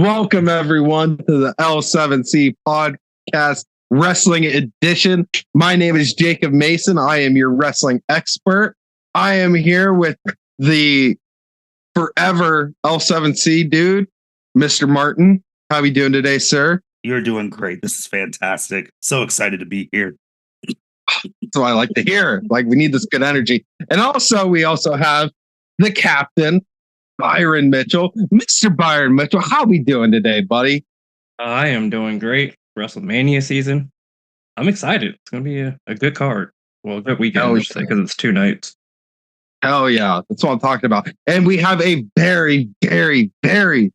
Welcome, everyone, to the L7C podcast wrestling edition. My name is Jacob Mason. I am your wrestling expert. I am here with the forever L7C dude, Mr. Martin. How are you doing today, sir? You're doing great. This is fantastic. So excited to be here. That's what I like to hear. Like, we need this good energy. And also, we also have the captain, Byron Mitchell. Mr. Byron Mitchell, how we doing today, buddy? I am doing great. WrestleMania season. I'm excited. It's going to be a good card. Well, a good weekend, because it's 2 nights. Hell yeah. That's what I'm talking about. And we have a very, very, very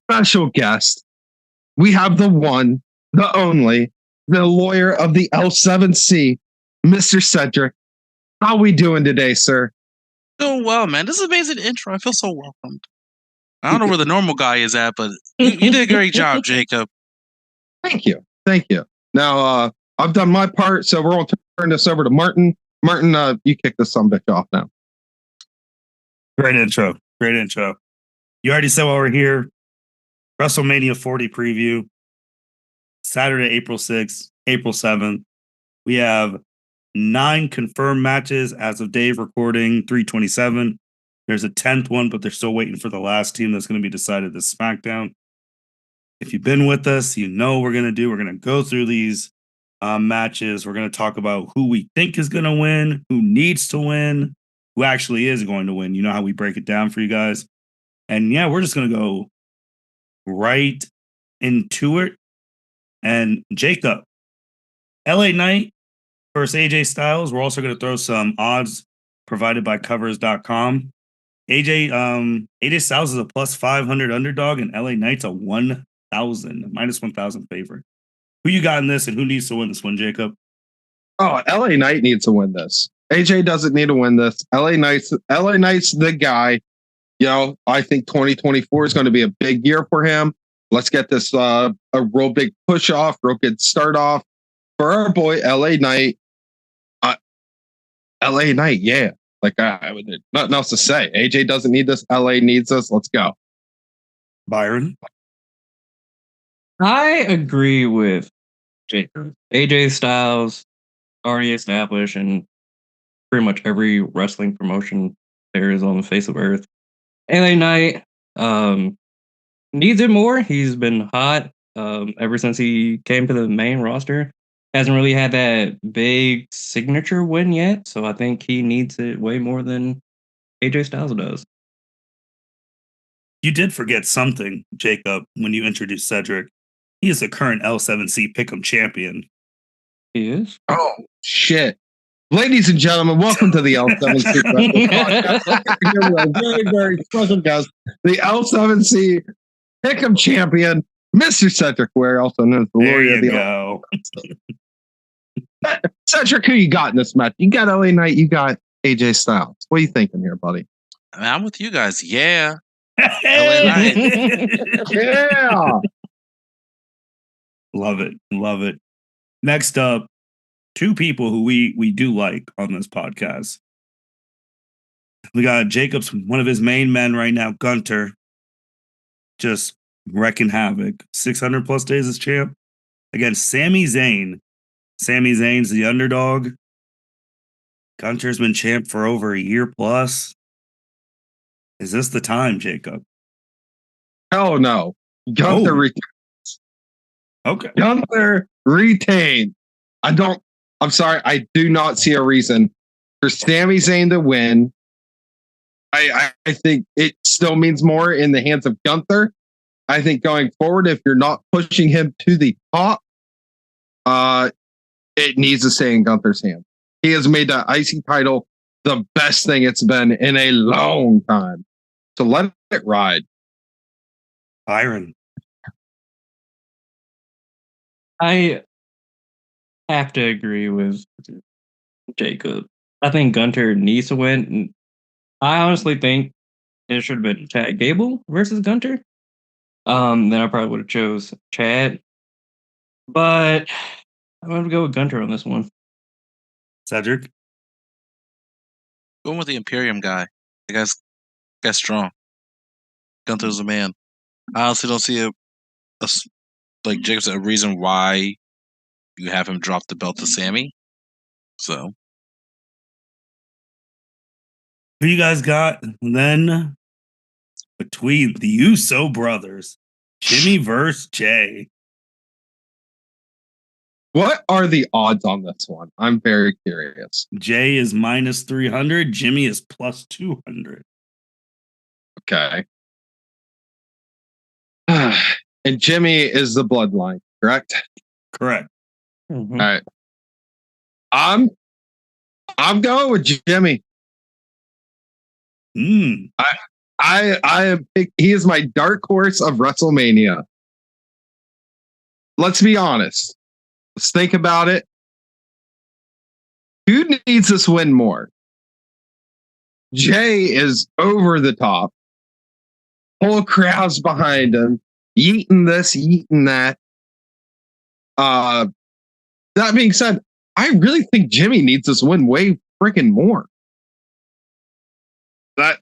special guest. We have the one, the only, the lawyer of the L7C, Mr. Cedric. How we doing today, sir? Doing well, man. This is an amazing intro. I feel so welcomed. I don't know where the normal guy is at, but you did a great job, Jacob. Thank you. Thank you. Now, I've done my part, so we're going to turn this over to Martin. Martin, you kick this sumbitch off now. Great intro. Great intro. You already said while we're here, WrestleMania 40 preview, Saturday, April 6th, April 7th. We have 9 confirmed matches as of Dave recording, 327. There's a 10th one, but they're still waiting for the last team that's going to be decided this SmackDown. If you've been with us, you know what we're going to do. We're going to go through these matches. We're going to talk about who we think is going to win, who needs to win, who actually is going to win. You know how we break it down for you guys. And yeah, we're just going to go right into it. And Jacob, LA Knight versus AJ Styles. We're also going to throw some odds provided by covers.com. AJ Styles is a plus 500 underdog, and LA Knight's a minus 1,000 favorite. Who you got in this, and who needs to win this one, Jacob? Oh, LA Knight needs to win this. AJ doesn't need to win this. LA Knight's the guy. You know, I think 2024 is going to be a big year for him. Let's get this a real big push off, real good start off for our boy LA Knight. LA Knight, yeah. Like, nothing else to say. AJ doesn't need this. LA needs us. Let's go. Byron? I agree with Jacob. AJ Styles already established in pretty much every wrestling promotion there is on the face of Earth. LA Knight needs it more. He's been hot ever since he came to the main roster. Hasn't really had that big signature win yet, so I think he needs it way more than AJ Styles does. You did forget something, Jacob, when you introduced Cedric. He is the current L7C Pick'em champion. He is? Oh, shit. Ladies and gentlemen, welcome to the L7C podcast. Very, very special guest, the L7C Pick'em champion, Mr. Cedric Ware, also known as the lawyer of the go. Cedric, who you got in this match? You got LA Knight, you got AJ Styles. What are you thinking here, buddy? I'm with you guys. Yeah. LA Knight. Yeah. Love it. Love it. Next up, 2 people who we do like on this podcast. We got Jacob's, one of his main men right now, Gunther, just wrecking havoc. 600 plus days as champ against Sami Zayn. Sami Zayn's the underdog. Gunther's been champ for over a year plus. Is this the time, Jacob? Hell no. Gunther retains. Okay. Gunther retained. I'm sorry. I do not see a reason for Sami Zayn to win. I think it still means more in the hands of Gunther. I think going forward, if you're not pushing him to the top, it needs to stay in Gunther's hands. He has made the IC title the best thing it's been in a long time. So let it ride. Byron. I have to agree with Jacob. I think Gunther needs to win. I honestly think it should have been Chad Gable versus Gunther. Then I probably would have chose Chad. But I'm going to go with Gunther on this one. Cedric? Going with the Imperium guy. The guy's strong. Gunther's a man. I honestly don't see like Jacob's a reason why you have him drop the belt to Sami. So Who you guys got? And then between the Uso brothers, Jimmy versus Jey. What are the odds on this one? I'm very curious. Jey is minus 300. Jimmy is plus 200. Okay. And Jimmy is the bloodline, correct? Correct. Mhm. All right. I'm going with Jimmy. I am. He is my dark horse of WrestleMania. Let's be honest. Let's think about it. Who needs this win more? Jey is over the top. Whole crowd's behind him. Yeeting this, yeeting that. That being said, I really think Jimmy needs this win way freaking more. That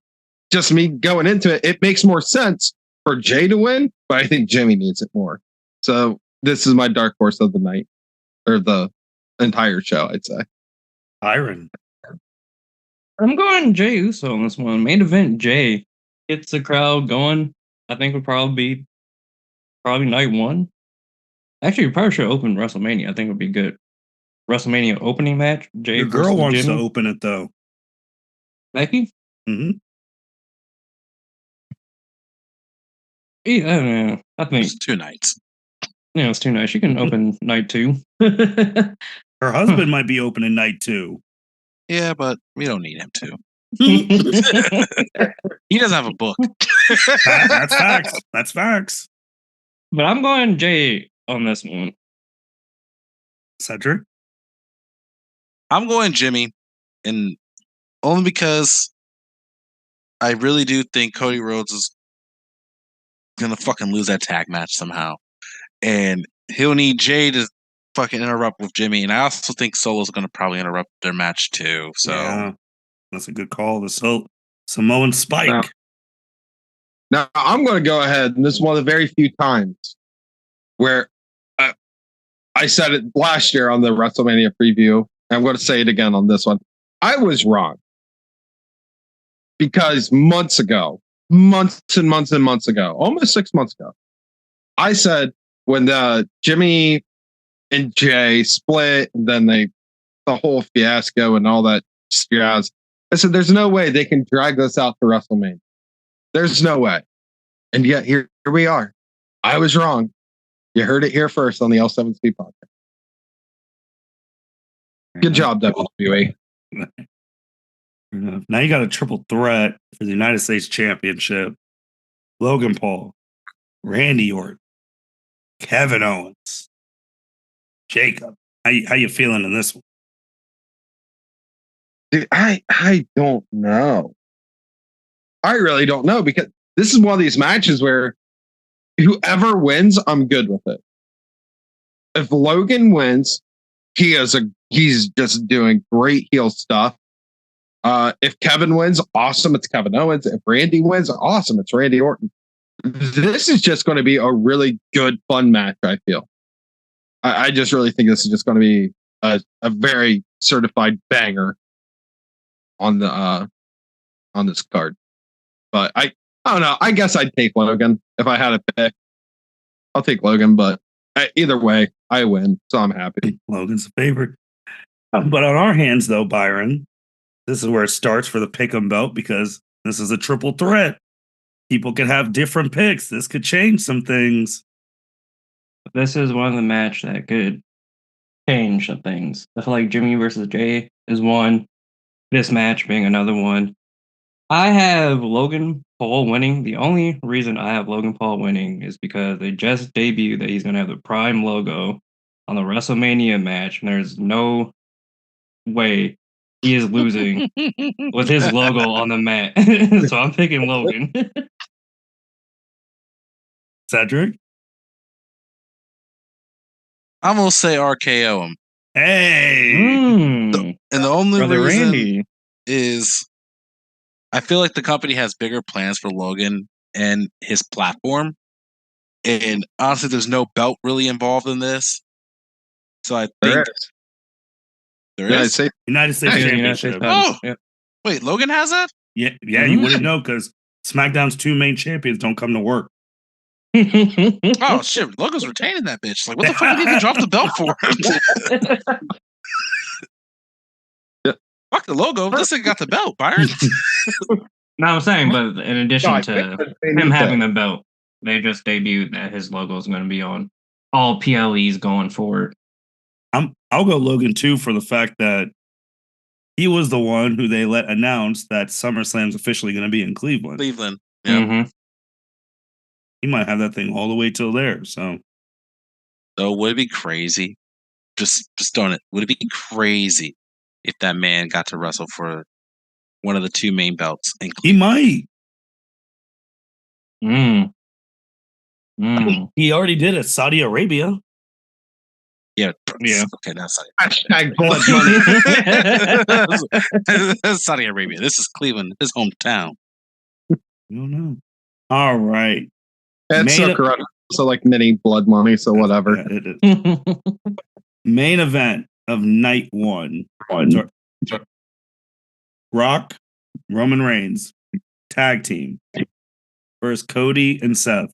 just me going into it. It makes more sense for Jey to win, but I think Jimmy needs it more. So this is my dark horse of the night, or the entire show, I'd say. Byron. I'm going Jey Uso on this one. Main event Jey gets the crowd going. I think would probably be night one. Actually, we probably should open WrestleMania. I think it would be good. WrestleMania opening match. Jey Your girl versus wants Jimmy. to open it though. Becky? Mm-hmm. Yeah, I don't know. I think it's 2 nights. it's 2 nights. She can open night 2. Her husband might be opening night 2. Yeah, but we don't need him to. He doesn't have a book. That's facts. That's facts. But I'm going Jey on this one. Cedric. I'm going Jimmy, and only because I really do think Cody Rhodes is gonna fucking lose that tag match somehow, and he'll need Jey to fucking interrupt with Jimmy, and I also think Solo's gonna probably interrupt their match too. So Yeah, that's a good call. The Samoan Spike. Now I'm going to go ahead, and this is one of the very few times where I said it last year on the WrestleMania preview. And I'm going to say it again on this one. I was wrong because months and months ago, almost 6 months ago, I said when the Jimmy and Jey split, and then the whole fiasco and all that jazz, I said there's no way they can drag this out to WrestleMania. There's no way. And yet here we are. I was wrong. You heard it here first on the L7C podcast. Good job, WWE. Now you got a triple threat for the United States Championship. Logan Paul, Randy Orton, Kevin Owens, Jacob. How you feeling in this one? Dude, I don't know. I really don't know, because this is one of these matches where whoever wins, I'm good with it. If Logan wins, he's just doing great heel stuff. If Kevin wins, awesome, it's Kevin Owens. If Randy wins, awesome, it's Randy Orton. This is just going to be a really good, fun match, I feel. I just really think this is just going to be a very certified banger on this card. But I don't know. I guess I'd take Logan if I had a pick. I'll take Logan, but either way, I win, so I'm happy. Logan's a favorite. But on our hands, though, Byron, this is where it starts for the pick'em belt, because this is a triple threat. People can have different picks. This could change some things. This is one of the match that could change some things. I feel like Jimmy versus Jey is one. This match being another one. I have Logan Paul winning. The only reason I have Logan Paul winning is because they just debuted that he's going to have the Prime logo on the WrestleMania match, and there's no way he is losing with his logo on the mat. So I'm picking Logan. Cedric? I'm gonna say RKO him. Hey! And the only Brother reason Randy is I feel like the company has bigger plans for Logan and his platform. And honestly, there's no belt really involved in this. So I think there Yeah, is. United States Yeah, Championship. Yep. Wait, Logan has that? Yeah, Mhm. you wouldn't know because SmackDown's 2 main champions don't come to work. Oh shit, Logan's retaining that bitch. Like, what the fuck did he even drop the belt for? Fuck the logo. This thing got the belt, Byron. No, I'm saying, but in addition No, to him having the belt, they just debuted that his logo is going to be on all PLEs going forward. I'll go Logan too for the fact that he was the one who they let announce that SummerSlam's officially going to be in Cleveland. Cleveland. Yeah. Mhm. He might have that thing all the way till there. So Would it be crazy? Just don't it. Would it be crazy if that man got to wrestle for one of the 2 main belts in he might. He already did it. Saudi Arabia. Yeah. Yeah. Okay, that's Saudi. Hashtag blood money. That's Saudi Arabia. This is Cleveland, his hometown. I don't know. All right. It's so corrupt. So like mini blood money, so whatever. Yeah, it is. Main event of night one. Rock, Roman Reigns, tag team versus Cody and Seth.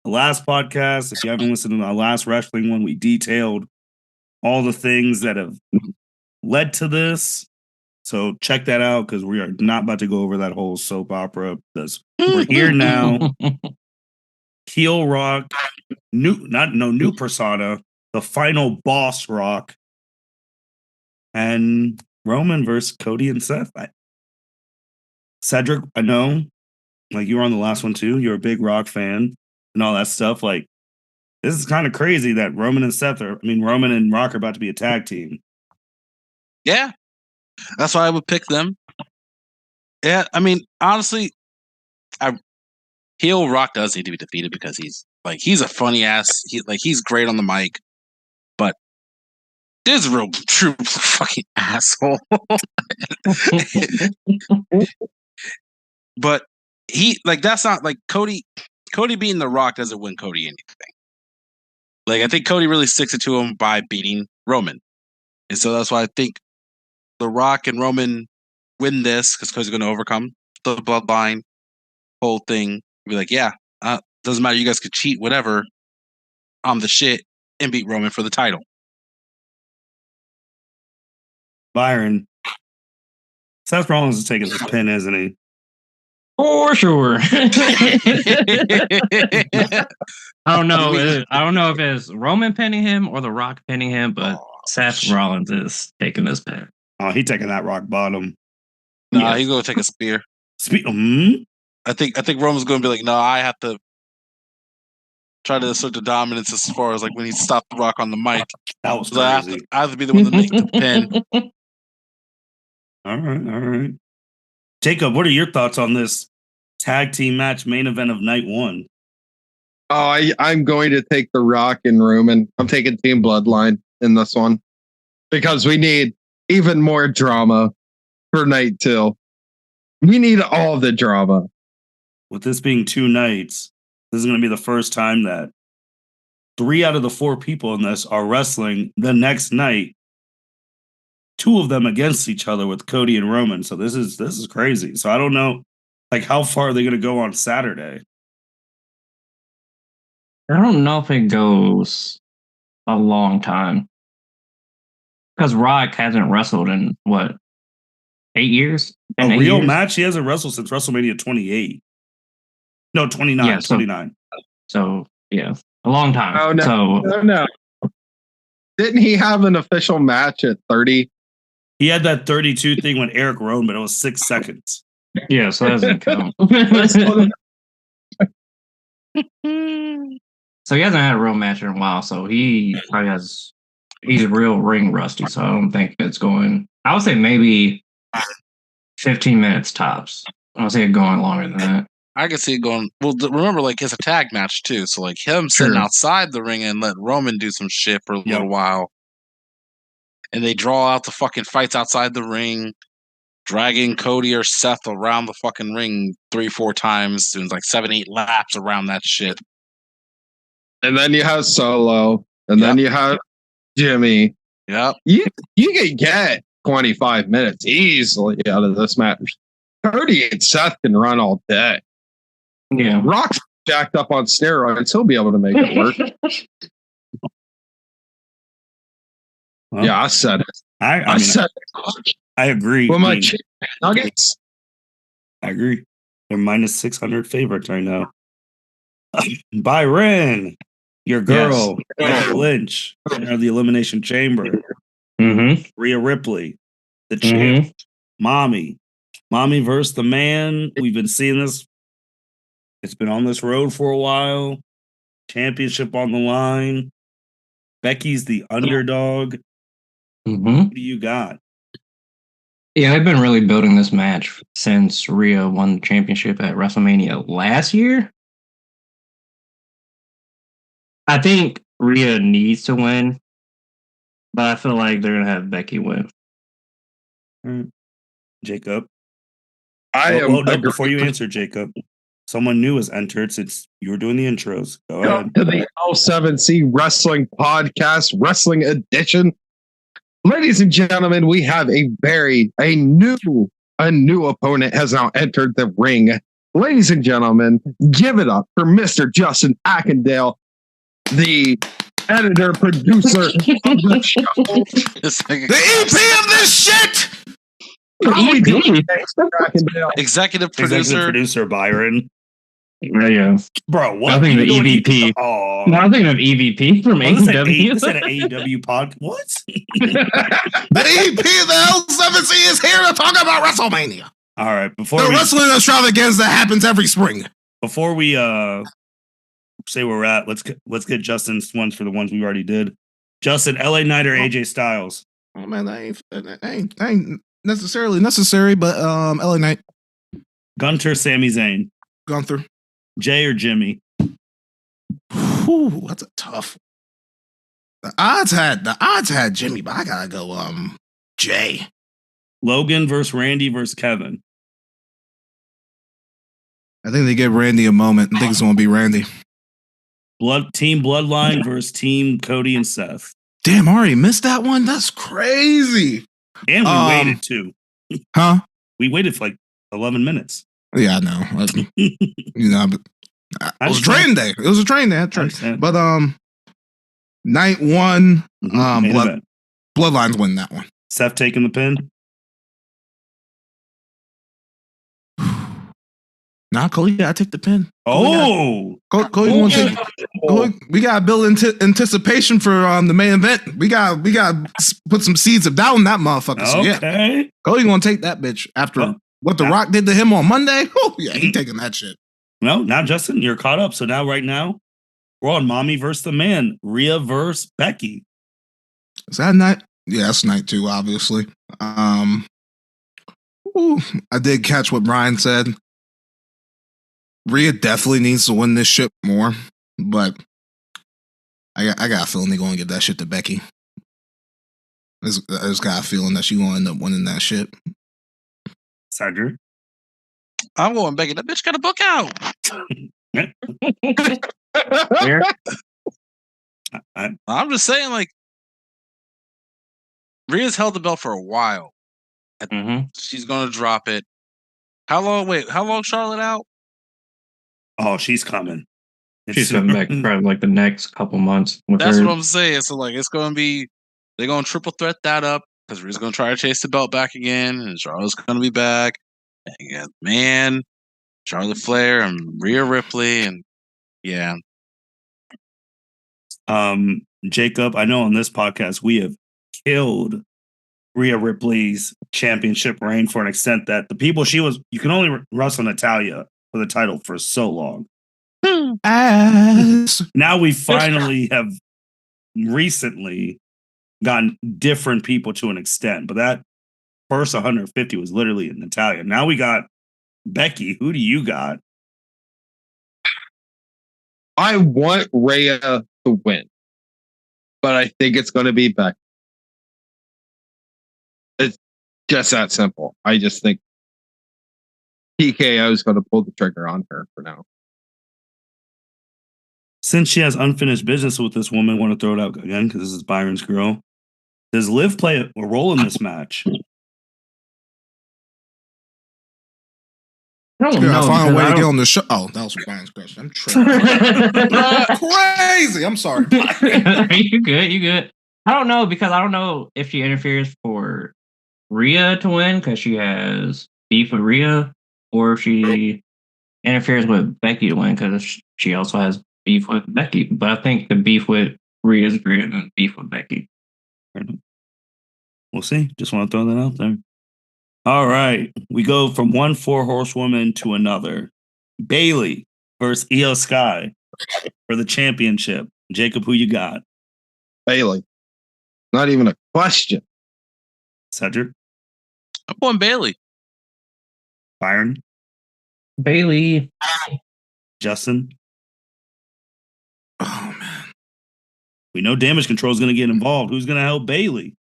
The last podcast, if you haven't listened to the last wrestling one, we detailed all the things that have led to this. So check that out because we are not about to go over that whole soap opera because we're here now. Heel Rock, new persona, the final boss Rock, and Roman versus Cody and Seth. Cedric, I know, like you were on the last one too. You're a big Rock fan and all that stuff. Like, this is kind of crazy that Roman and Rock are about to be a tag team. Yeah. That's why I would pick them. Yeah, I mean, honestly, heel Rock does need to be defeated because he's a funny ass. He's great on the mic, but this is a real true fucking asshole. But that's not like Cody beating the Rock doesn't win Cody anything. Like, I think Cody really sticks it to him by beating Roman. And so that's why I think the Rock and Roman win this because Cody's going to overcome the Bloodline whole thing. Be like, yeah, doesn't matter. You guys could cheat, whatever. I'm the shit, and beat Roman for the title. Byron, Seth Rollins is taking this pin, isn't he? For sure. I don't know. I don't know if it's Roman pinning him or the Rock pinning him, but Seth Rollins is taking this pin. Oh, he taking that rock bottom. Nah, he's gonna take a spear. I think Roman's gonna be like, no, I have to try to assert the dominance as far as like when he stopped the Rock on the mic. That was crazy. I have to be the one to make the pin. All right. Jacob, what are your thoughts on this tag team match main event of night one? Oh, I'm going to take the Rock and Roman. I'm taking Team Bloodline in this one because we need even more drama for night 2. We need all the drama. With this being 2 nights, this is going to be the first time that 3 out of the 4 people in this are wrestling the next night. 2 of them against each other with Cody and Roman. So this is crazy. So I don't know, like, how far are they going to go on Saturday? I don't know if it goes a long time because Rock hasn't wrestled in 8 years? A real match? He hasn't wrestled since WrestleMania 28. No, 29. Yeah, 29. So yeah, a long time. Oh no! So, no. Didn't he have an official match at 30? He had that 32 thing with Eric Rowan, but it was 6 seconds. Yeah, so that doesn't count. So he hasn't had a real match in a while, so he probably he's real ring rusty, so I don't think it's going. I would say maybe 15 minutes tops. I would say it going longer than that. I could see it going. Well, remember, like, it's a tag match too, so like him sitting outside the ring and let Roman do some shit for a little while, and they draw out the fucking fights outside the ring, dragging Cody or Seth around the fucking ring 3-4 times, doing like 7-8 laps around that shit. And then you have Solo. And then you have Jimmy. Yep. You can get 25 minutes easily out of this match. Cody and Seth can run all day. Yeah. Rock's jacked up on steroids. He'll be able to make it work. Well, Yeah, I said it. I said it. I agree. Well, my chicken nuggets. I agree. They're minus 600 favorites right now. Byron, your girl, Lynch, winner of the Elimination Chamber. Rhea Ripley, the champ. Mommy versus the man. We've been seeing this. It's been on this road for a while. Championship on the line. Becky's the underdog. What do you got? Yeah, I've been really building this match since Rhea won the championship at WrestleMania last year. I think Rhea needs to win, but I feel like they're going to have Becky win. Jacob? Before you answer, Jacob, someone new has entered since you were doing the intros. Go ahead. To the L7C Wrestling Podcast, Wrestling Edition. Ladies and gentlemen, we have a new opponent has now entered the ring. Ladies and gentlemen, give it up for Mr. Justin Ackendale, the editor, producer of the show. The EP of this shit! Executive producer Byron. Yeah. Bro, what? Nothing of EVP. Oh. Nothing of EVP from AEW. This is an AEW pod. What? The EP of the L7C is here to talk about WrestleMania. All right. The wrestling extravaganza that happens every spring. Before we say where we're at, let's get Justin's ones for the ones we already did. Justin, LA Knight or AJ Styles? Oh man, that ain't necessarily necessary, but LA Knight. Gunther, Sami Zayn. Gunther. Jey or Jimmy? Whew, that's a tough. The odds had Jimmy, but I gotta go Jey. Logan versus Randy versus Kevin. I think they give Randy a moment. I think it's gonna be Randy. Team Bloodline versus Team Cody and Seth. Damn, I already missed that one. That's crazy. And we waited too. Huh? We waited for like 11 minutes. Yeah, I know. But it was a train day. It was a train day. But night one, Bloodline's winning that one. Seth taking the pin. Nah, Cody gotta take the pin. Oh, Cody won't take. We gotta build anticipation for the main event. We gotta put some seeds of doubt in that motherfucker. So okay. Yeah, Cody gonna take that bitch after what The Rock did to him on Monday. Oh yeah, he taking that shit. No, now Justin, you're caught up. So right now, we're on Mommy versus the Man. Rhea versus Becky. Is that night? Yeah, that's night two, obviously. I did catch what Brian said. Rhea definitely needs to win this shit more, but I got a feeling they're going to get that shit to Becky. I just got a feeling that she's going to end up winning that shit. Cedric? I'm going Becky. That bitch got a book out. I'm just saying, like, Rhea's held the belt for a while. She's going to drop it. How long Charlotte out? Oh, she's coming. She's coming back probably like the next couple months. That's what I'm saying. So, like, it's going to be, they're going to triple threat that up because Rhea's going to try to chase the belt back again, and Charlotte's going to be back. And you got Man, Charlotte Flair, and Rhea Ripley, and yeah. Jacob, I know on this podcast we have killed Rhea Ripley's championship reign for an extent that the people you can only wrestle Natalya for the title for so long. Now we finally have recently gotten different people to an extent, but that first 150 was literally Natalya. Now we got Becky. Who do you got? I want Rhea to win, but I think it's going to be Becky. It's just that simple. I just think TKO is going to pull the trigger on her for now. Since she has unfinished business with this woman, want to throw it out again because this is Byron's girl. Does Liv play a role in this match? I don't Yeah, know. I find a because way I to get don't- on the show. Oh, that was Brian's question. I'm tripping. Crazy. I'm sorry. You good? You good? I don't know because I don't know if she interferes for Rhea to win because she has beef with Rhea, or if she interferes with Becky to win because she also has beef with Becky. But I think the beef with Rhea is greater than beef with Becky. We'll see. Just want to throw that out there. All right. We go from one 4-horsewoman to another. Bayley versus Iyo Sky for the championship. Jacob, who you got? Bayley. Not even a question. Cedric? I'm going Bayley. Byron? Bayley. Justin? Oh, man. We know damage control is going to get involved. Who's going to help Bayley?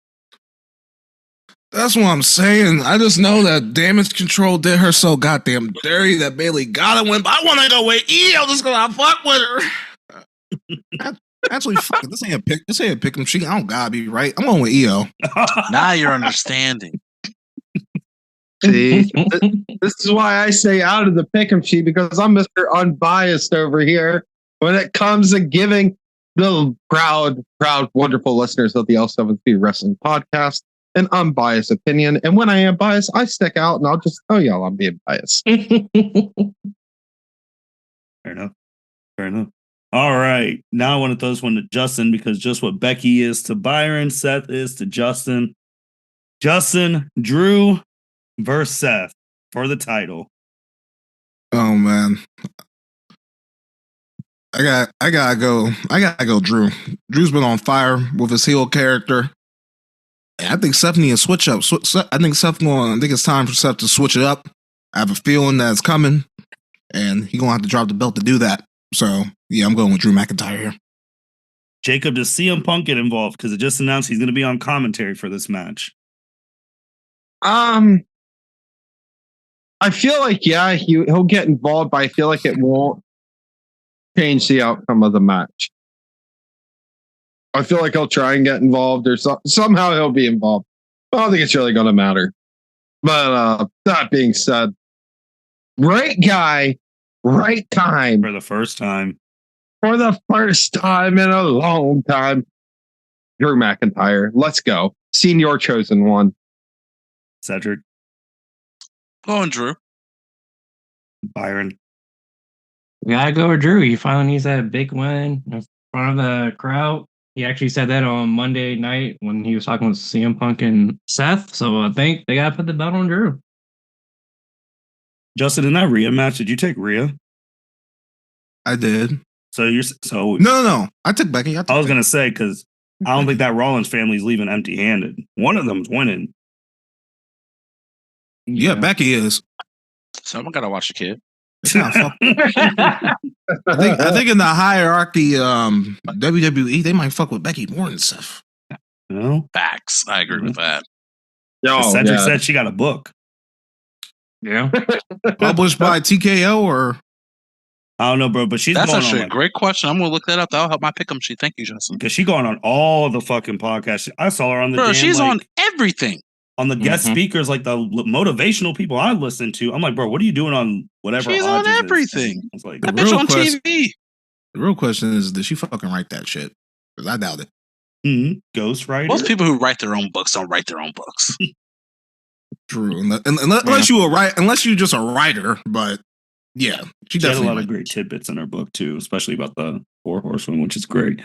That's what I'm saying. I just know that damage control did her so goddamn dirty that Bayley gotta win. But I want to go with Iyo just because I fuck with her. Actually, fuck it. This ain't a pick. This ain't a pick 'em. She, I don't gotta be right. I'm going with Iyo. Now you're understanding. See, this is why I stay out of the pick'em sheet because I'm Mr. Unbiased over here when it comes to giving the proud, wonderful listeners of the L7C Wrestling Podcast an unbiased opinion. And when I am biased, I stick out and I'll just tell y'all I'm being biased. Fair enough. All right. Now I want to throw this one to Justin because just what Becky is to Byron, Seth is to Justin. Justin, Drew versus Seth for the title. Oh man. I gotta go Drew. Drew's been on fire with his heel character. And I think Seth needs a switch up. I think it's time for Seth to switch it up. I have a feeling that it's coming. And he's gonna have to drop the belt to do that. So yeah, I'm going with Drew McIntyre here. Jacob, does CM Punk get involved? Because it just announced he's going to be on commentary for this match. I feel like he'll get involved, but I feel like it won't change the outcome of the match. I feel like he'll try and get involved or somehow he'll be involved. I don't think it's really going to matter. But that being said, right guy, right time. For the first time. For the first time in a long time. Drew McIntyre. Let's go. Senior chosen one. Cedric. Going Drew. Byron. We gotta go with Drew. He finally needs that big win in front of the crowd. He actually said that on Monday night when he was talking with CM Punk and Seth. So I think they gotta put the belt on Drew. Justin, in that Rhea match, did you take Rhea? I did. No. I took Becky. I was gonna say because I don't think that Rollins family's leaving empty-handed. One of them's winning. Yeah, Becky is. Someone gotta watch the kid. I think in the hierarchy, WWE, they might fuck with Becky more than Seth. No? Facts. I agree with that. Cedric said she got a book. Yeah. Published by TKO or? I don't know, bro, but she's That's going actually on a great question. I'm gonna look that up. That'll help my pick'em sheet. Thank you, Justin. because she's going on all the fucking podcasts. I saw her on the She's on everything. On the guest speakers, like the motivational people I listen to. I'm like, bro, what are you doing on whatever? She's on everything. I was like, that bitch on TV. The real question is, did she fucking write that shit? Because I doubt it. Ghostwriter. Most people who write their own books don't write their own books. True, unless you're just a writer. But yeah, she had a definitely lot of great tidbits in her book too, especially about the 4 horsemen, which is great.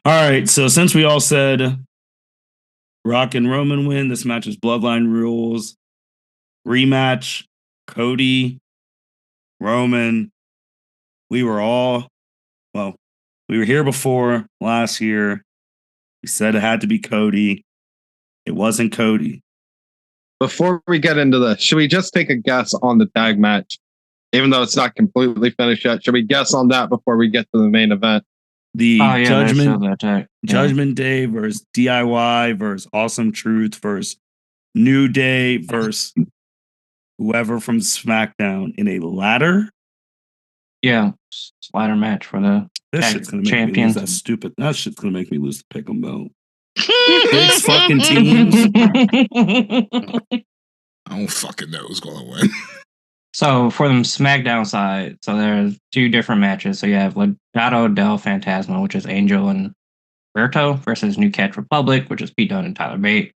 All right, so since we all said Rock and Roman win, this match is Bloodline rules. Rematch, Cody, Roman. We were here before last year. We said it had to be Cody. It wasn't Cody. Before we get into this, should we just take a guess on the tag match? Even though it's not completely finished yet, should we guess on that before we get to the main event? The Judgment Day versus DIY versus Awesome Truth versus New Day versus whoever from SmackDown in a ladder. Yeah, ladder match for the This shit's gonna make me lose champions. that stupid. That shit's gonna make me lose the pick'em belt. 6 fucking teams. I don't fucking know who's gonna win. So for them SmackDown side, so there's 2 different matches. So you have Legado del Fantasma, which is Angel and Berto versus New Catch Republic, which is Pete Dunne and Tyler Bate.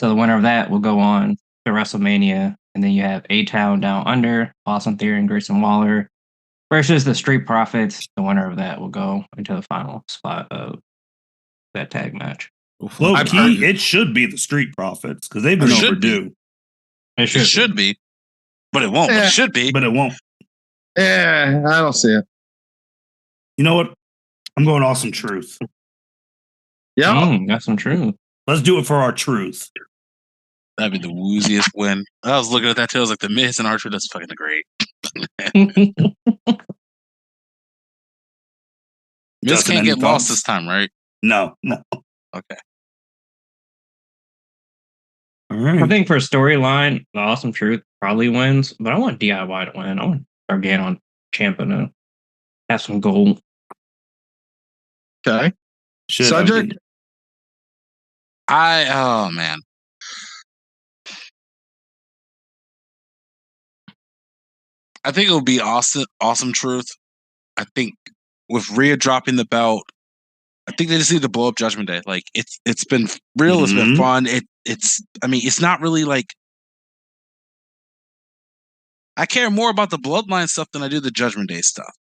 So the winner of that will go on to WrestleMania. And then you have A-Town Down Under, Austin Theory and Grayson Waller versus the Street Profits. The winner of that will go into the final spot of that tag match. Low key, it should be the Street Profits because they've been overdue. It should be. But it won't. Yeah. It should be. But it won't. Yeah, I don't see it. You know what? I'm going Awesome Truth. Yeah. Got some truth. Let's do it for our truth. That'd be the wooziest win. I was looking at that too. I was like, the Miz and Archer, that's fucking great. Miz Justin, can't any get thoughts? lost this time, right? No. Okay. All right. I think for storyline, the Awesome Truth probably wins, but I want DIY to win. I want Gargano Ciampa to have some gold. Okay. Shit, Cedric? Oh man. I think it will be awesome truth. I think with Rhea dropping the belt, I think they just need to blow up Judgment Day. Like it's been real, it's been fun. It's not really like I care more about the Bloodline stuff than I do the Judgment Day stuff.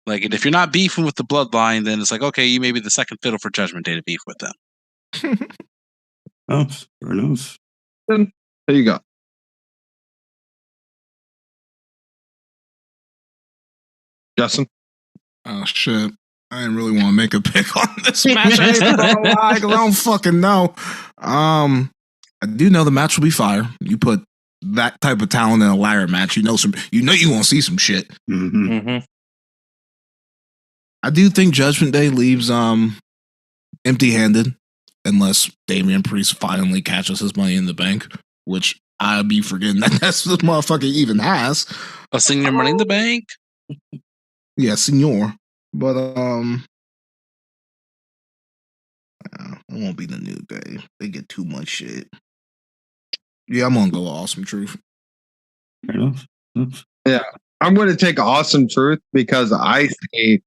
Like, if you're not beefing with the Bloodline, then it's like, okay, you may be the second fiddle for Judgment Day to beef with them. Oh, fair enough. There you go. Justin? Oh shit. I didn't really want to make a pick on this match. I ain't gonna lie, 'cause I don't fucking know. I do know the match will be fire. You put that type of talent in a ladder match, you know you won't see some shit. Mm-hmm. I do think Judgment Day leaves empty-handed unless Damian Priest finally catches his money in the bank, which I'll be forgetting that that's what this motherfucker even has. A senior Money in the Bank? Yeah, senor. But it won't be the New Day. They get too much shit. Yeah, I'm gonna go Awesome Truth. Fair enough. Yeah. I'm going to take Awesome Truth because I see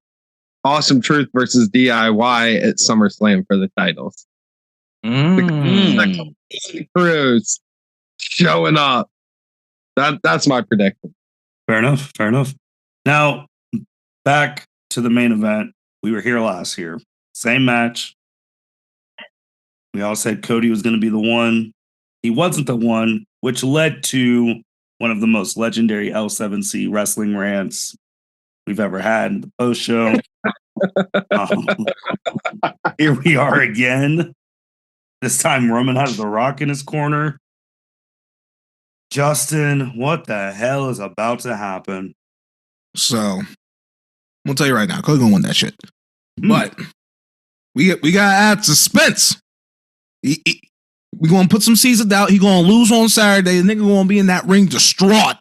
Awesome Truth versus DIY at SummerSlam for the titles. Cruz showing up. That's my prediction. Fair enough. Fair enough. Now, back to the main event. We were here last year. Same match. We all said Cody was going to be the one. He wasn't the one, which led to one of the most legendary L7C wrestling rants we've ever had in the post show. Here we are again. This time Roman has the Rock in his corner. Justin, what the hell is about to happen? So I'm gonna tell you right now, Cody gonna win that shit. But we gotta add suspense. We gonna put some seeds of doubt. He gonna lose on Saturday. The nigga gonna be in that ring distraught.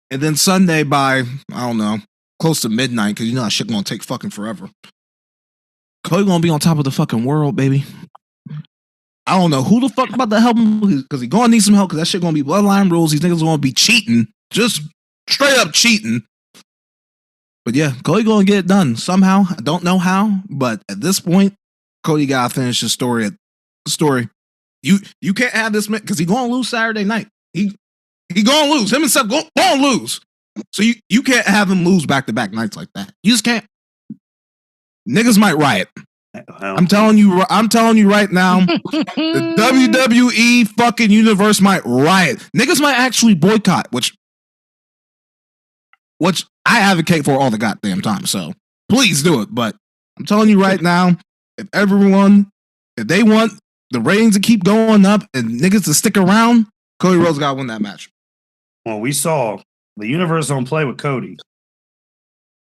And then Sunday by, I don't know, close to midnight, because you know that shit gonna take fucking forever. Cody gonna be on top of the fucking world, baby. I don't know who the fuck about to help him, because he gonna need some help, because that shit gonna be Bloodline rules. These niggas gonna be cheating. Just straight up cheating. But yeah, Cody gonna get it done somehow. I don't know how, but at this point, Cody gotta finish his story. You can't have this man, because he gonna lose Saturday night. He gonna lose. Him and Seth gonna lose. So you can't have him lose back-to-back nights like that. You just can't. Niggas might riot. I'm telling you right now, the WWE fucking universe might riot. Niggas might actually boycott, which I advocate for all the goddamn time. So please do it. But I'm telling you right now, if they want the ratings to keep going up and niggas to stick around, Cody Rhodes gotta win that match. Well, we saw the universe don't play with Cody.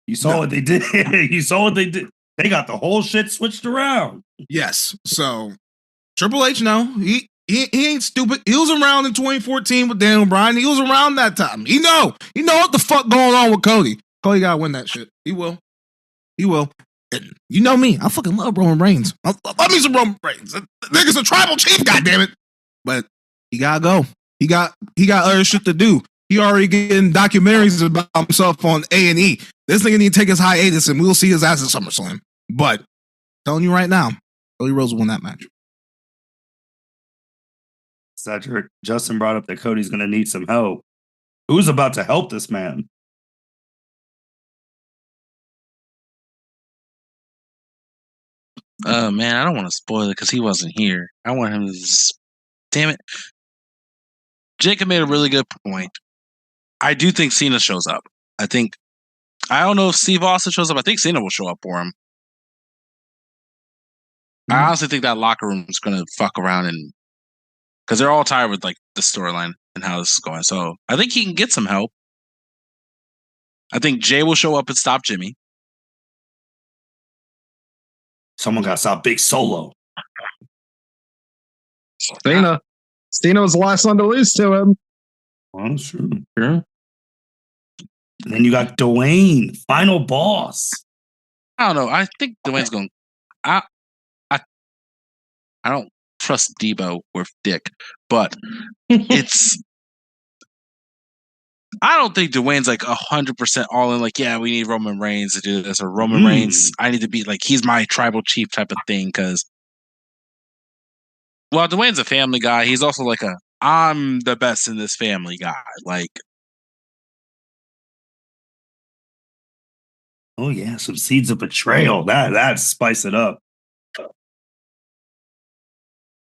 You saw what they did. You saw what they did. They got the whole shit switched around. Yes. So Triple H, no, he ain't stupid. He was around in 2014 with Daniel Bryan. He was around that time. He know what the fuck going on with Cody. Cody gotta win that shit. He will. He will. And you know me. I fucking love Roman Reigns. I love me some Roman Reigns. The nigga's a tribal chief, goddammit. But he gotta go. He got other shit to do. He already getting documentaries about himself on A&E. This nigga need to take his hiatus and we'll see his ass at SummerSlam. But telling you right now, Cody Rhodes won that match. Cedric, Justin brought up that Cody's going to need some help. Who's about to help this man? Man, I don't want to spoil it because he wasn't here. I want him to just... Damn it. Jacob made a really good point. I do think Cena shows up. I don't know if Steve Austin shows up. I think Cena will show up for him. I honestly think that locker room is going to fuck around and... Because they're all tired with like the storyline and how this is going. So I think he can get some help. I think Jey will show up and stop Jimmy. Someone got to stop Big Solo. Cena was the last one to lose to him. Well, sure. And then you got Dwayne, final boss. I don't know. I think Dwayne's going... I don't trust Debo with Dick, but it's... I don't think Dwayne's like 100% all in. Like, yeah, we need Roman Reigns to do this, or Roman Reigns. I need to be like, he's my tribal chief type of thing. Because, well, Dwayne's a family guy. He's also like I'm the best in this family guy. Like, oh yeah, some seeds of betrayal. That spice it up.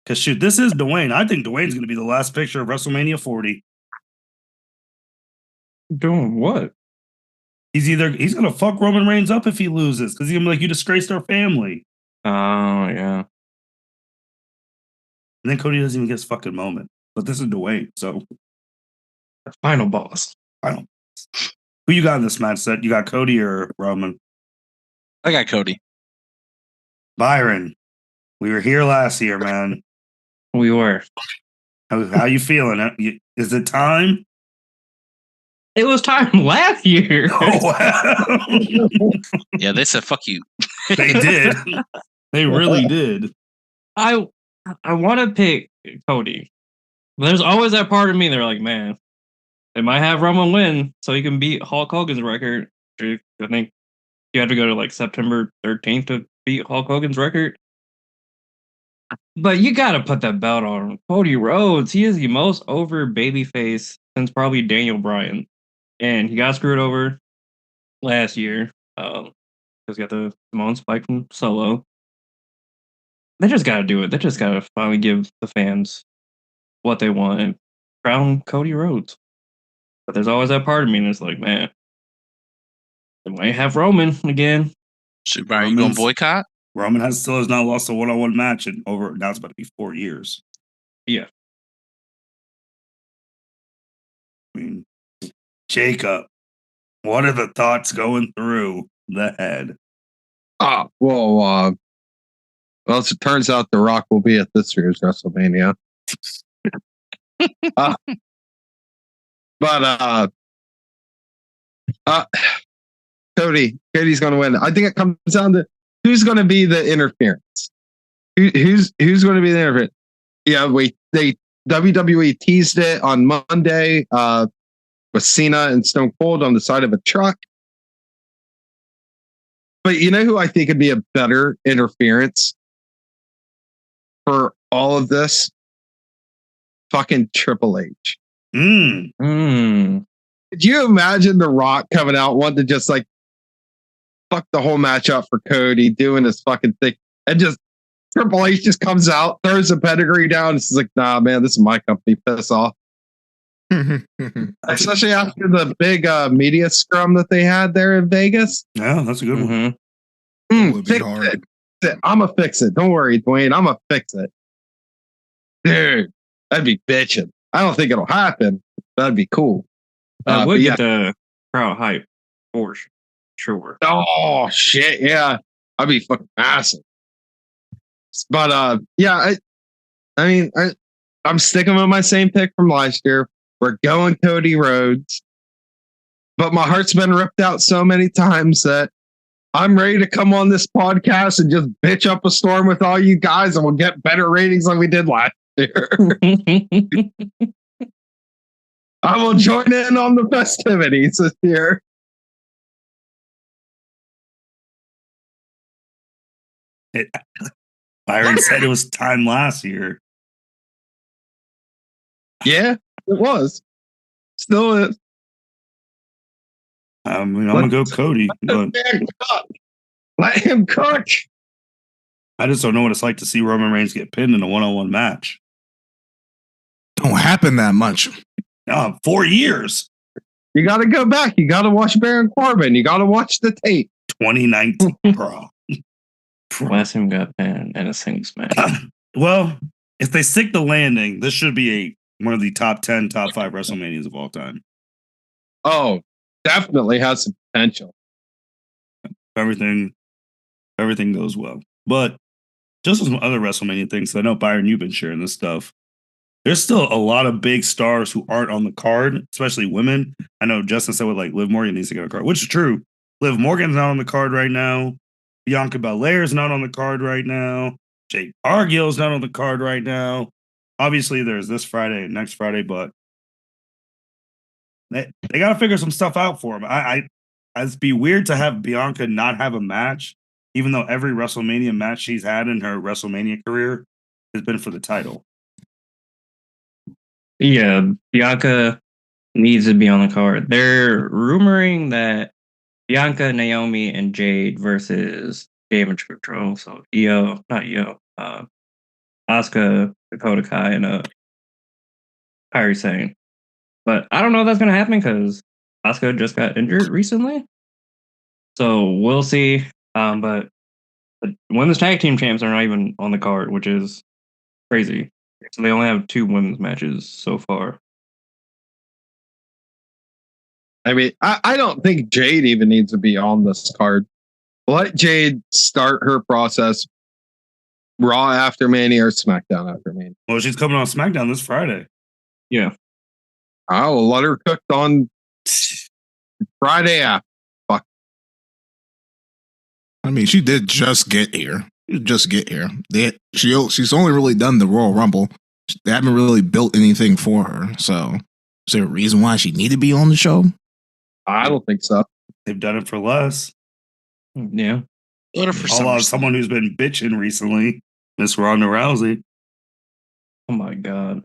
Because shoot, this is Dwayne. I think Dwayne's going to be the last picture of WrestleMania 40. Doing what? He's going to fuck Roman Reigns up if he loses, because he's going to be like, you disgraced our family. Oh, yeah. And then Cody doesn't even get his fucking moment. But this is Dwayne, so. The final boss. Final. Who you got in this match set? You got Cody or Roman? I got Cody. Byron, we were here last year, man. We were. How you feeling? Is it time? It was time last year. Oh, wow. Yeah, they said, fuck you. They did. They really did. I want to pick Cody. But there's always that part of me they're like, man, they might have Roman win so he can beat Hulk Hogan's record. I think you have to go to like September 13th to beat Hulk Hogan's record. But you got to put that belt on him. Cody Rhodes, he is the most over babyface since probably Daniel Bryan. And he got screwed over last year because he got the Samoan spike from Solo. They just got to do it. They just got to finally give the fans what they want and crown Cody Rhodes. But there's always that part of me that's like, man, they might have Roman again. Shoot, Byron, you going to boycott? Roman still has not lost a one-on-one match in over, now it's about to be 4 years. Yeah. I mean, Jacob, what are the thoughts going through the head? Well, as it turns out, The Rock will be at this year's WrestleMania. Cody's going to win. I think it comes down to who's going to be the interference. Who's going to be the interference? Yeah, WWE teased it on Monday with Cena and Stone Cold on the side of a truck. But you know who I think would be a better interference for all of this? Fucking Triple H. Could you imagine The Rock coming out wanting to just like fuck the whole match up for Cody, doing this fucking thing, and just Triple H just comes out, throws the pedigree down, and is like, nah, man, this is my company, piss off. Especially after the big media scrum that they had there in Vegas. Yeah, that's a good one. Would be hard. I'm gonna fix it. Don't worry, Dwayne. I'm gonna fix it. Dude, that'd be bitching. I don't think it'll happen. That'd be cool. That would get the crowd hype for sure. Oh shit, yeah. I'd be fucking massive. But I'm sticking with my same pick from last year. We're going Cody Rhodes. But my heart's been ripped out so many times that I'm ready to come on this podcast and just bitch up a storm with all you guys, and we'll get better ratings than we did last year. I will join in on the festivities this year. Byron said it was time last year. Yeah, it was. Still is. I mean, I'm going to go Cody, but let him cook. I just don't know what it's like to see Roman Reigns get pinned in a one-on-one match. Don't happen that much. 4 years. You got to go back. You got to watch Baron Corbin. You got to watch the tape. 2019, bro. Last time got pinned in a singles match. Well, if they stick the landing, this should be one of the top 10, top 5 WrestleManias of all time. Oh, definitely has some potential. Everything goes well. But just some other WrestleMania things, I know, Byron, you've been sharing this stuff. There's still a lot of big stars who aren't on the card, especially women. I know Justin said with Liv Morgan needs to get on the card, which is true. Liv Morgan's not on the card right now. Bianca Belair's not on the card right now. Jade Cargill's not on the card right now. Obviously, there's this Friday and next Friday, but they got to figure some stuff out for them. It'd be weird to have Bianca not have a match, even though every WrestleMania match she's had in her WrestleMania career has been for the title. Yeah, Bianca needs to be on the card. They're rumoring that Bianca, Naomi, and Jade versus Damage Control. So Asuka, Dakota Kai, and Kairi Sane. But I don't know if that's going to happen because Asuka just got injured recently. So we'll see. But the women's tag team champs are not even on the card, which is crazy. So they only have 2 women's matches so far. I mean, I don't think Jade even needs to be on this card. Let Jade start her process Raw after Mania or SmackDown after Mania. Well, she's coming on SmackDown this Friday. Yeah. I will let her cook on Friday after. Fuck. I mean, she did just get here. She's only really done the Royal Rumble. They haven't really built anything for her. So, is there a reason why she need to be on the show? I don't think so. They've done it for less. Yeah. Someone who's been bitching recently, Miss Ronda Rousey. Oh my God.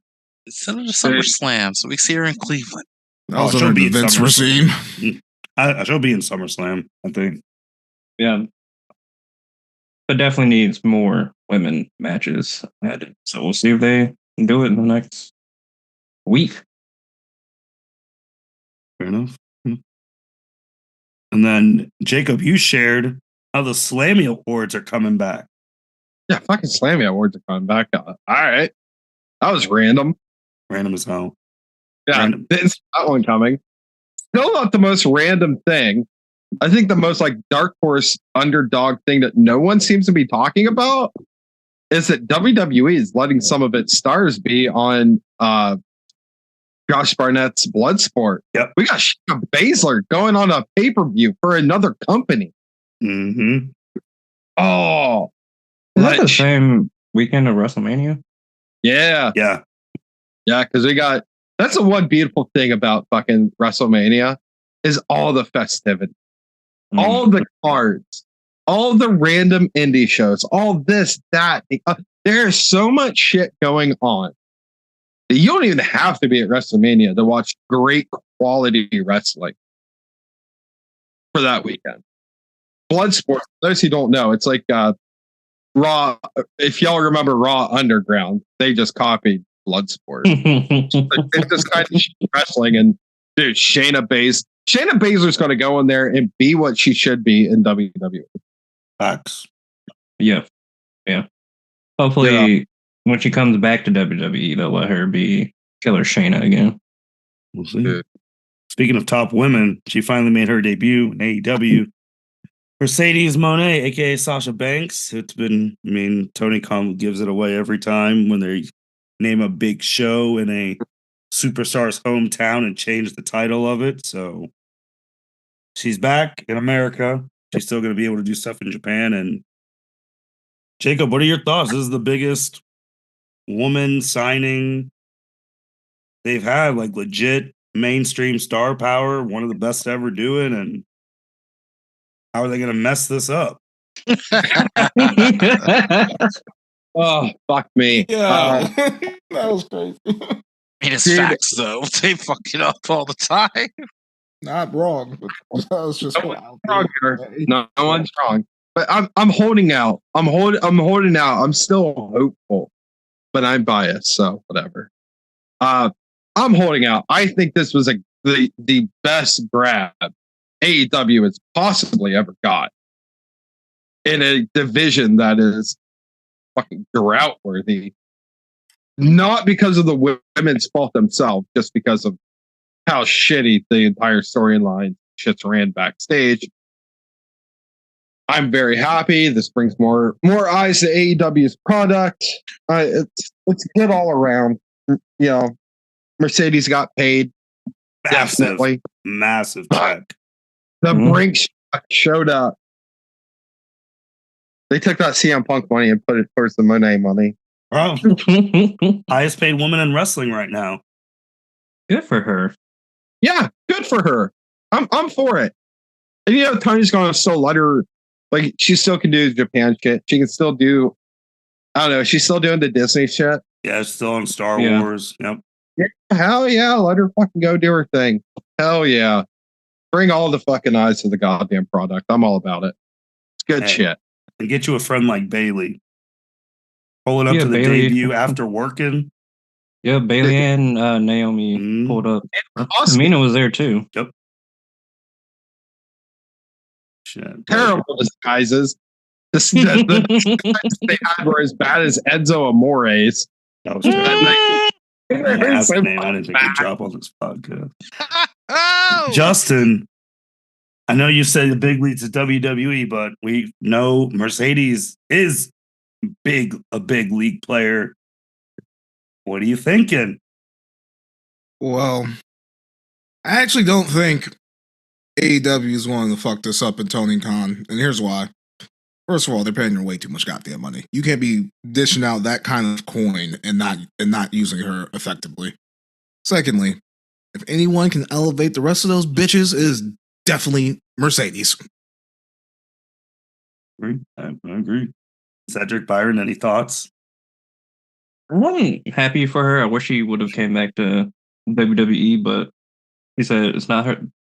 Send her to SummerSlam so we see her in Cleveland. That was under the Vince regime. She'll be in SummerSlam, I think. Yeah. But definitely needs more women matches added. So we'll see if they can do it in the next week. Fair enough. And then, Jacob, you shared how the Slammy Awards are coming back. Yeah, fucking Slammy Awards are coming back. All right. That was random. Random as hell. Yeah, Random. didn't see that one coming. Still not the most random thing. I think the most dark horse underdog thing that no one seems to be talking about is that WWE is letting some of its stars be on Josh Barnett's Bloodsport. Yep. We got Shayna Baszler going on a pay-per-view for another company. Mm-hmm. Oh. Is that the same weekend of WrestleMania? Yeah. Yeah. Yeah, because that's the one beautiful thing about fucking WrestleMania is all the festivity. All the cards, all the random indie shows, all this, that. There's so much shit going on. You don't even have to be at WrestleMania to watch great quality wrestling for that weekend. Bloodsport, those who don't know, it's like Raw. If y'all remember Raw Underground, they just copied Bloodsport. It's just kind of wrestling. And dude, Shayna Baszler's going to go in there and be what she should be in WWE. Facts. Yeah. Hopefully, when she comes back to WWE, they'll let her be Killer Shayna again. We'll see. Speaking of top women, she finally made her debut in AEW. Mercedes Moné, aka Sasha Banks. It's been, Tony Khan gives it away every time when they name a big show in a superstar's hometown and change the title of it. So she's back in America. she's still going to be able to do stuff in Japan. And Jacob, what are your thoughts? This is the biggest woman signing they've had, like legit mainstream star power, one of the best to ever do it. And how are they going to mess this up? Oh, fuck me. Yeah, that was crazy. It is Dude. facts, though. They fuck it up all the time. Not wrong, but that was just No wild. one's wrong here. No one's wrong. But I'm holding out. I'm holding out. I'm still hopeful, but I'm biased, so whatever. I'm holding out. I think this was the best grab AEW has possibly ever got in a division that is fucking drought worthy. Not because of the women's fault themselves, just because of how shitty the entire storyline shits ran backstage. I'm very happy. This brings more eyes to AEW's product. It's good all around. You know, Mercedes got paid. Definitely. Massive check. The Brink showed up. They took that CM Punk money and put it towards the Monet money. Bro, highest paid woman in wrestling right now. Good for her. Yeah, good for her. I'm for it. And you know, Tony's gonna still let her, like, she still can do Japan shit. She can still do, I don't know, she's still doing the Disney shit. Yeah, still on Star Yeah. Wars. Yep. Yeah, hell yeah, let her fucking go do her thing. Hell yeah. Bring all the fucking eyes to the goddamn product. I'm all about it. It's good shit. And get you a friend like Bayley. Pull it up to the Bayley. debut after working. Yeah, Bayley and Naomi pulled up. Awesome. Tamina was there too. Yep. Shit. Terrible disguises. The disguises they had were as bad as Enzo Amore's. That was good. They're Last so name I didn't think bad. would drop on this podcast. Oh! Justin, I know you said the big leads to WWE, but we know Mercedes is a big league player. What are you thinking? Well, I actually don't think AEW is wanting to fuck this up in Tony Khan, and here's why. First of all, they're paying her way too much goddamn money. You can't be dishing out that kind of coin and not using her effectively. Secondly, if anyone can elevate the rest of those bitches, it is definitely Mercedes. I agree. Cedric, Byron, any thoughts? I'm happy for her. I wish she would have came back to WWE, but he said it's not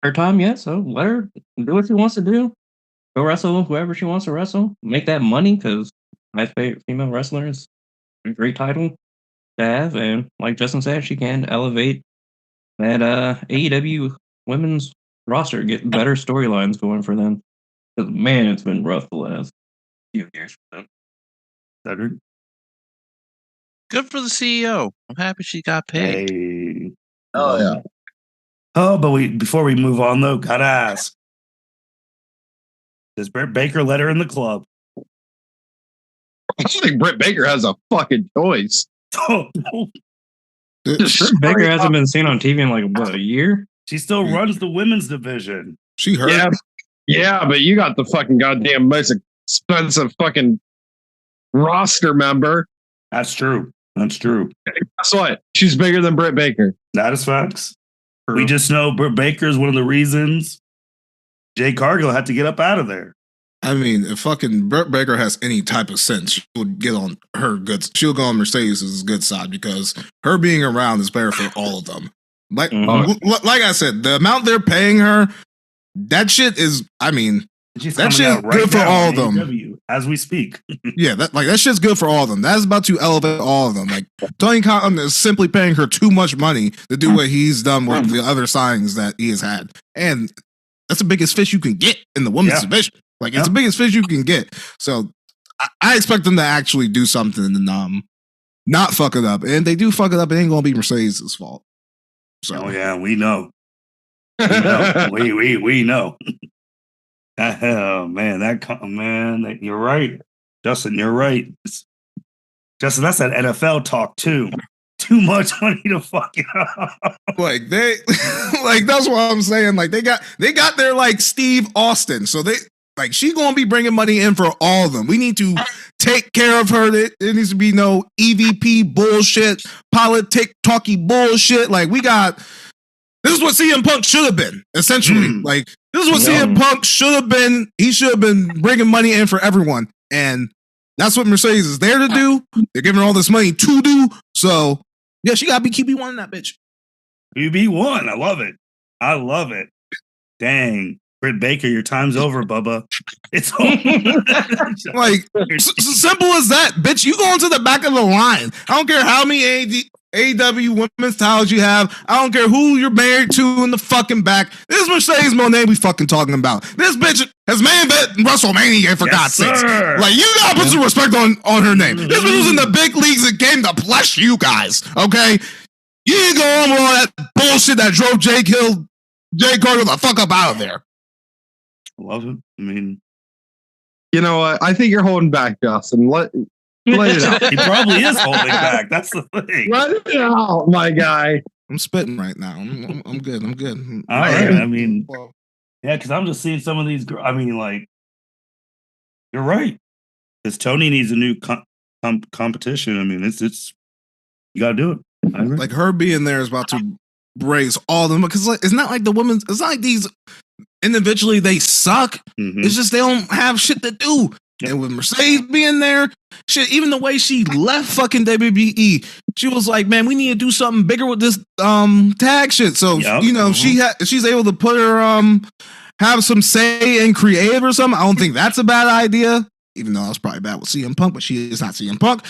her time yet, so let her do what she wants to do. Go wrestle whoever she wants to wrestle. Make that money, because my favorite female wrestler is a great title to have. And like Justin said, she can elevate that AEW women's roster, get better storylines going for them. Because, man, it's been rough the last few years for them. Cedric? Good for the CEO. I'm happy she got paid. Hey. Oh, yeah. Oh, but before we move on, though, gotta ask. Does Britt Baker let her in the club? I don't think Britt Baker has a fucking choice. Oh, Britt Baker hasn't been seen on TV in like, what, a year? she still runs the women's division. She hurt. Yeah, but you got the fucking goddamn most expensive fucking roster member. That's true. That's true. Guess what? She's bigger than Britt Baker. That is facts. We just know Britt Baker is one of the reasons Jay Cargill had to get up out of there. I mean, if fucking Britt Baker has any type of sense, she would get on her good. She'll go on Mercedes' good side because her being around is better for all of them. Like, like I said, the amount they're paying her, that shit is. I mean, She's that coming shit's out right good for now all on of them. AEW as we speak. Yeah, that shit's good for all of them. That's about to elevate all of them. Like Tony Khan is simply paying her too much money to do what he's done with the other signings that he has had, and that's the biggest fish you can get in the women's division. Like it's the biggest fish you can get. So I expect them to actually do something and not fuck it up. And if they do fuck it up, it ain't gonna be Mercedes' fault. So Oh yeah, we know. We know. Oh man, you're right, Justin. You're right, Justin. That's that NFL talk too. Too much money to fuck it up. like they, like that's what I'm saying. Like they got their like Steve Austin. So Like, she gonna be bringing money in for all of them. We need to take care of her. There needs to be no EVP bullshit, politic talky bullshit. Like, this is what CM Punk should have been, essentially. Like, this is what CM Punk should have been. He should have been bringing money in for everyone. And that's what Mercedes is there to do. They're giving her all this money to do. So, yeah, she got to be QB1 in that bitch. QB1. I love it. I love it. Dang. Britt Baker, your time's over, Bubba. It's over. Like, simple as that, bitch. You go into the back of the line. I don't care how many AEW women's titles you have. I don't care who you're married to in the fucking back. This is Mercedes Moné we fucking talking about. This bitch has main event in WrestleMania, for God's sakes. Like, you gotta put some respect on her name. This bitch was in the big leagues and came to bless you guys, okay? You ain't go on with all that bullshit that drove Jay Carter the fuck up out of there. I love it. I mean, you know what? I think you're holding back, Justin. Let it out. He probably is holding back. That's the thing. Let it out, my guy. I'm spitting right now. I'm good. I'm good. All right. I mean, yeah, because I'm just seeing some of these. I mean, like, you're right. Because Tony needs a new competition. I mean, it's you got to do it. Like, her being there is about to raise all of them, because like, it's not like it's not like these individually they suck. It's just they don't have shit to do. And with Mercedes being there, shit, even the way she left fucking WWE, she was like, man, we need to do something bigger with this tag shit. So you know, she's able to put her have some say in creative or something. I don't think that's a bad idea, even though I was probably bad with CM Punk, but she is not CM Punk.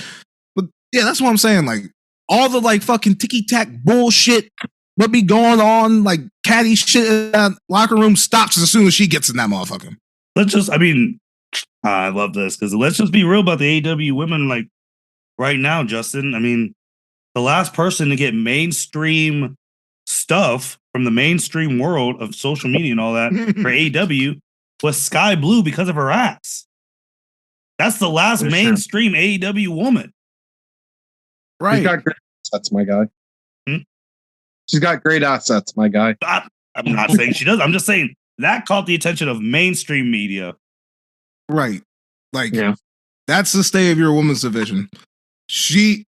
But yeah, that's what I'm saying. Like, all the like fucking ticky-tack bullshit what be going on, like catty shit in that locker room stops as soon as she gets in that motherfucker. I love this, because let's just be real about the AEW women, like, right now, Justin. I mean, the last person to get mainstream stuff from the mainstream world of social media and all that for AEW was Sky Blue because of her ass. That's the last mainstream AEW woman. Right. She's got great assets, my guy. She's got great assets, my guy. I'm not saying she does. I'm just saying that caught the attention of mainstream media. Right. Like, that's the state of your women's division. The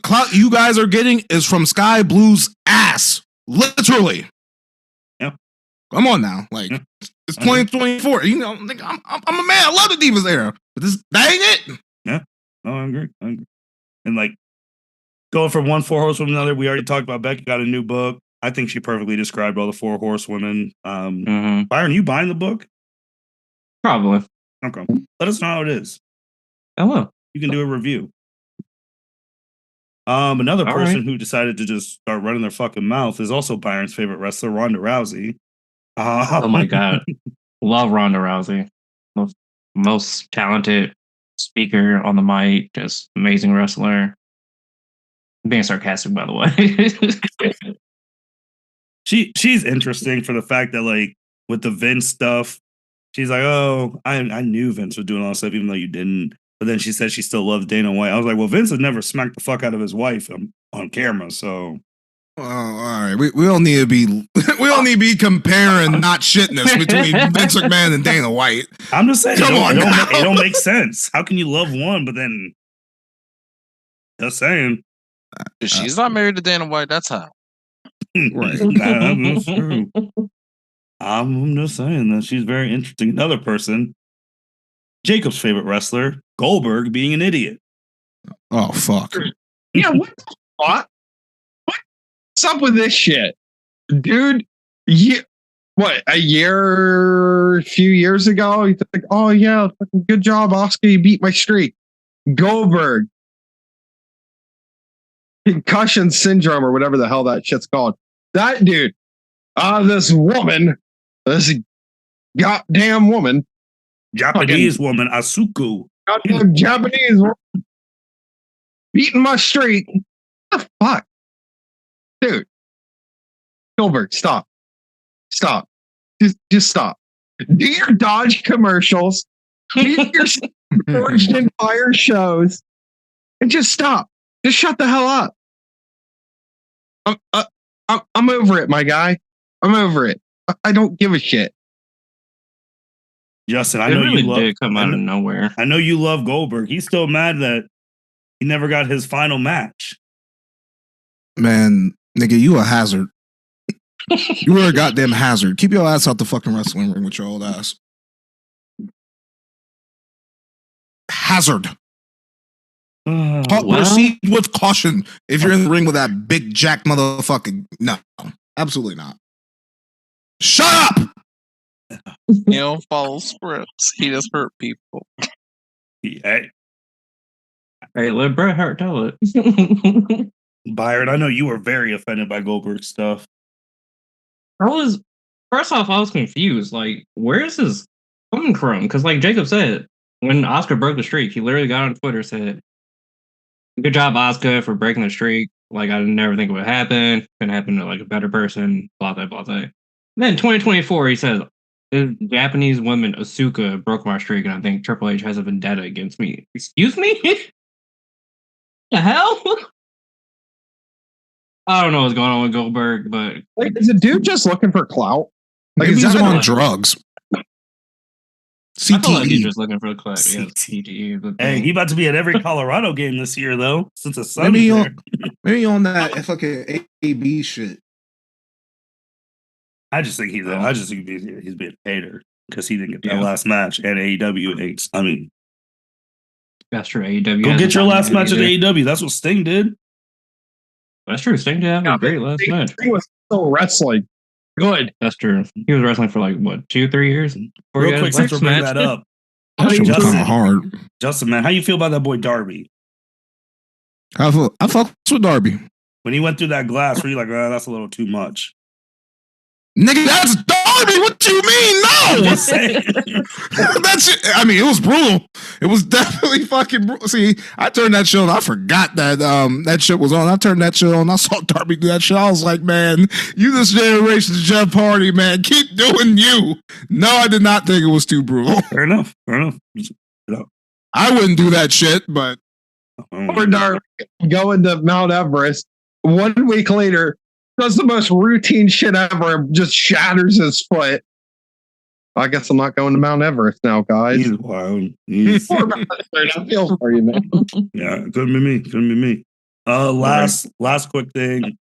clout you guys are getting is from Sky Blue's ass. Literally. Yeah. Come on now. Like, it's 2024. You know, I'm a man. I love the Divas era. But that ain't it. Yeah. No, I agree. And like, going from one four horsewoman to another, we already talked about Becky got a new book. I think she perfectly described all the four horsewomen. Byron, you buying the book? Probably. Okay. Let us know how it is. I will. You can do a review. Another person who decided to just start running their fucking mouth is also Byron's favorite wrestler, Ronda Rousey. Oh my God. Love Ronda Rousey. Most talented speaker on the mic, just amazing wrestler. I'm being sarcastic, by the way. She's interesting for the fact that, like, with the Vince stuff, she's like, oh, I knew Vince was doing all this stuff, even though you didn't. But then she said she still loves Dana White. I was like, well, Vince has never smacked the fuck out of his wife on camera, so. Oh, all right. We don't need to be comparing not shitness between Vince McMahon and Dana White. I'm just saying, it don't make sense. How can you love one, but then just saying. If she's not married to Dana White, that's how. Right. That's true. I'm just saying that she's very interesting. Another person, Jacob's favorite wrestler, Goldberg, being an idiot. Oh, fuck. Yeah, what the fuck? What's up with this shit? Dude, a few years ago, you think, oh yeah, good job, Oscar, you beat my streak. Goldberg. Concussion syndrome or whatever the hell that shit's called. That dude, this goddamn woman, Japanese woman, Asuku. Goddamn Japanese woman beating my streak. What the fuck? Dude. Goldberg, stop. Stop. Just stop. Do your Dodge commercials. Do your Forged in Fire shows. And just stop. Just shut the hell up. I'm over it, my guy. I'm over it. I don't give a shit. Justin, I It know really you love. did come out of nowhere. I know you love Goldberg. He's still mad that he never got his final match. Man, nigga, you a hazard. You were a goddamn hazard. Keep your ass out the fucking wrestling ring with your old ass. Hazard. Proceed with caution. If you're in the ring with that big jack motherfucker, no, absolutely not. Shut up. You don't follow scripts. He just hurt people. Hey, Let Bret Hart tell it. Byron, I know you were very offended by Goldberg's stuff. First off, I was confused. Like, where is this coming from? Because, like Jacob said, when Oscar broke the streak, he literally got on Twitter and said, "Good job, Oscar, for breaking the streak. Like, I never think it would happen. Couldn't happen to like a better person. Blah blah blah blah." Then 2024, he says, "The Japanese woman Asuka broke my streak, and I think Triple H has a vendetta against me." Excuse me? The hell? I don't know what's going on with Goldberg, but Like, is a dude just looking for clout? Like, Maybe is he's that on like, drugs. I feel like he's CTE. just looking for the clip. Yeah, CTE. CTE. But Hey, he about to be at every Colorado game this year, though, since it's sunny there. Maybe on that fucking AB shit. I just think he's being a hater because he didn't get that last match at AEW. I mean, that's true. AEW. go get your last match at either. AEW. That's what Sting did. That's true. Sting did have a great last match. He was still wrestling. Good. That's true. He was wrestling for like what, 2-3 years? Real quick, since we're bringing that up, That shit was Justin. kind of hard. Justin, man, how you feel about that boy Darby? I fuck with Darby. When he went through that glass, were you like, oh, that's a little too much? Nigga, that's Darby. What you mean? I'm No. just saying. That's it. I mean, it was brutal. It was definitely fucking brutal. See, I turned that shit on. I forgot that that shit was on. I turned that shit on. I saw Darby do that shit. I was like, man, you this generation's Jeff Hardy, man. Keep doing you. No, I did not think it was too brutal. Fair enough. I wouldn't do that shit, but Poor Darby going to Mount Everest. 1 week later, does the most routine shit ever and just shatters his foot. I guess I'm not going to Mount Everest now, guys. He's wild. Poor bastard. I feel for you, man. Yeah, couldn't be me. Last quick thing.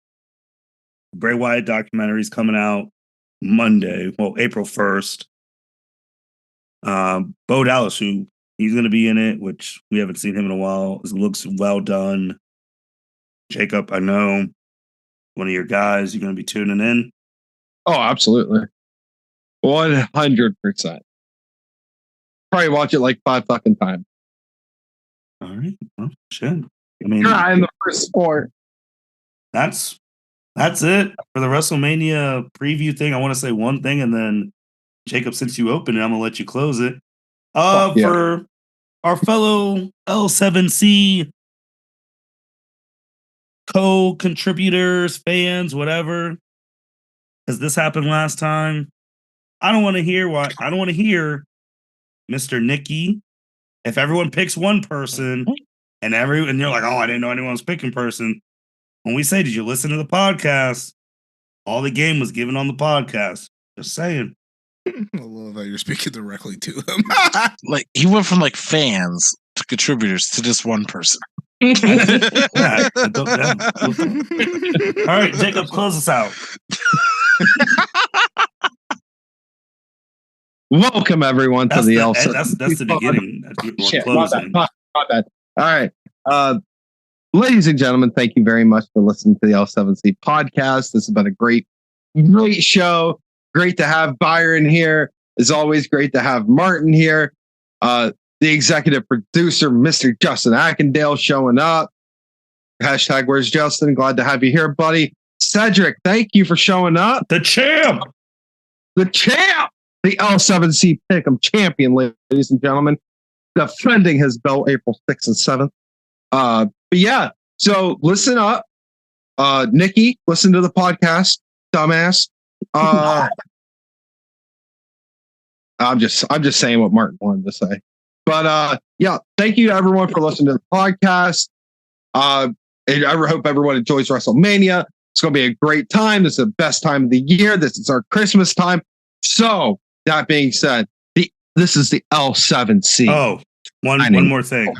Bray Wyatt documentary's coming out Monday. Well, April 1st. Bo Dallas, who he's going to be in it, which we haven't seen him in a while. It looks well done. Jacob, I know one of your guys, you're going to be tuning in. Oh, absolutely. 100%. Probably watch it like 5 fucking times. All right. Well, shit. I mean, Try in the first 4. that's it for the WrestleMania preview thing. I want to say one thing, and then Jacob, since you opened it, I'm gonna let you close it. For our fellow L7C co-contributors, fans, whatever, because this happened last time. I don't want to hear Mr. Nicky. If everyone picks one person and you're like, oh, I didn't know anyone was picking person. When we say, did you listen to the podcast? All the game was given on the podcast. Just saying. I love how you're speaking directly to him. Like, he went from like fans to contributors to just one person. Yeah, I don't- yeah. All right, Jacob, close us out. Welcome, everyone, to the L7C. That's the beginning. Shit, my bad. All right. Ladies and gentlemen, thank you very much for listening to the L7C podcast. This has been a great show. Great to have Byron here. It's always great to have Martin here. The executive producer, Mr. Justin Ackendale, showing up. Hashtag where's Justin? Glad to have you here, buddy. Cedric, thank you for showing up. The champ. The L7C Pick'em champion, ladies and gentlemen, defending his belt April 6th and 7th. But yeah, so listen up. Nikki, listen to the podcast, dumbass. I'm just saying what Martin wanted to say. But yeah, thank you everyone for listening to the podcast. I hope everyone enjoys WrestleMania. It's going to be a great time. This is the best time of the year. This is our Christmas time. So that being said, the This is the L7C. Oh, one more thing.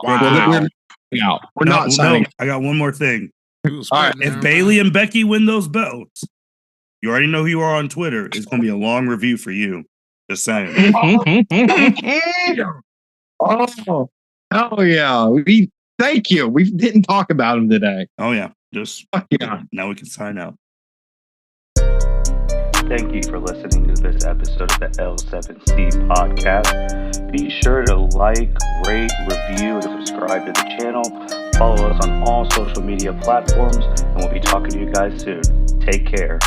Wow. We're not signing. I got one more thing. All right, If Bayley and Becky win those belts, you already know who you are on Twitter. It's going to be a long review for you. Just saying. Oh, hell yeah. Thank you. We didn't talk about him today. Oh, yeah. Just Yeah. now we can sign out. Thank you for listening to this episode of the L7C podcast. Be sure to like, rate, review, and subscribe to the channel. Follow us on all social media platforms, and we'll be talking to you guys soon. Take care.